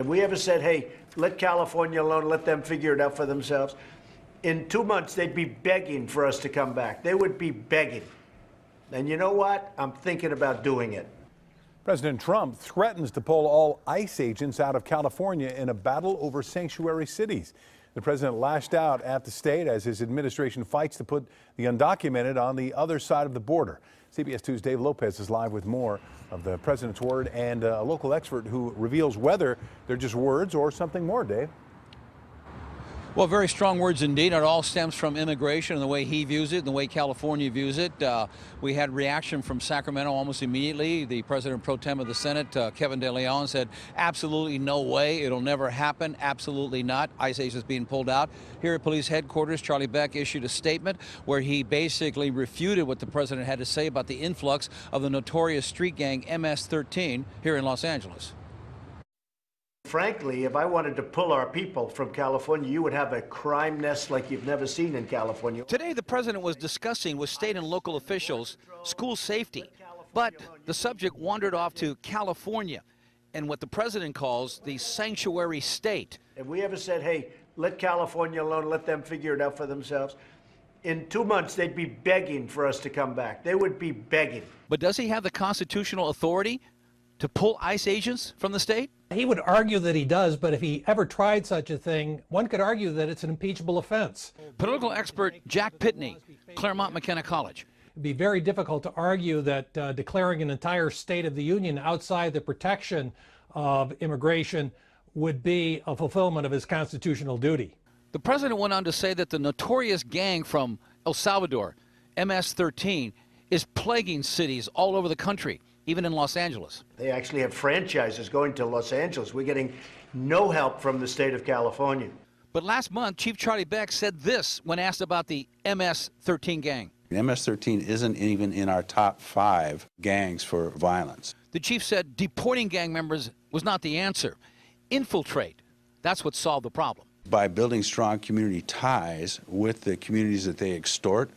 Have we ever said, hey, let California alone, let them figure it out for themselves? In 2 months, they'd be begging for us to come back. They would be begging. And you know what? I'm thinking about doing it. President Trump threatens to pull all ICE agents out of California in a battle over sanctuary cities. The president lashed out at the state as his administration fights to put the undocumented on the other side of the border. CBS 2's Dave Lopez is live with more of the president's word and a local expert who reveals whether they're just words or something more. Dave? Well, very strong words indeed. It all stems from immigration and the way he views it and the way California views it. We had reaction from Sacramento almost immediately. The president pro tem of the Senate, Kevin De Leon, said absolutely no way. It'll never happen. Absolutely not. ICE agents being pulled out. Here at police headquarters, Charlie Beck issued a statement where he basically refuted what the president had to say about the influx of the notorious street gang MS-13 here in Los Angeles. Frankly, if I wanted to pull our people from California, you would have a crime nest like you've never seen in California. Today, the president was discussing with state and local officials school safety, but the subject wandered off to California and what the president calls the sanctuary state. Have we ever said, hey, let California alone, let them figure it out for themselves? In 2 months, they'd be begging for us to come back. They would be begging. But does he have the constitutional authority to pull ICE agents from the state? He would argue that he does, but if he ever tried such a thing, one could argue that it's an impeachable offense. Political expert Jack Pitney, Claremont McKenna College. It'd be very difficult to argue that declaring an entire State of the Union outside the protection of immigration would be a fulfillment of his constitutional duty. The president went on to say that the notorious gang from El Salvador, MS-13, is plaguing cities all over the country, even in Los Angeles. They actually have franchises going to Los Angeles. We're getting no help from the state of California. But last month, Chief Charlie Beck said this when asked about the MS-13 gang. The MS-13 isn't even in our top 5 gangs for violence. The chief said deporting gang members was not the answer. Infiltrate. That's what solved the problem. By building strong community ties with the communities that they extort,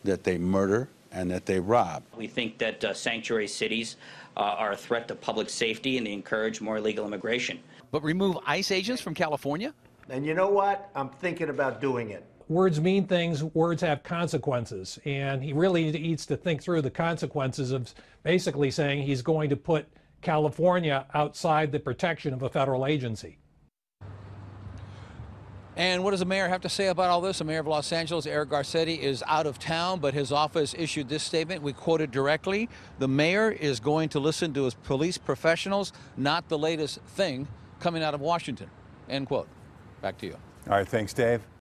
that they murder, and that they rob. We think that sanctuary cities are a threat to public safety and they encourage more illegal immigration. But remove ICE agents from California? And you know what? I'm thinking about doing it. Words mean things, words have consequences, and he really needs to think through the consequences of basically saying he's going to put California outside the protection of a federal agency. And what does the mayor have to say about all this? The mayor of Los Angeles, Eric Garcetti, is out of town, but his office issued this statement. We quote it directly. The mayor is going to listen to his police professionals, not the latest thing coming out of Washington. End quote. Back to you. All right, thanks, Dave.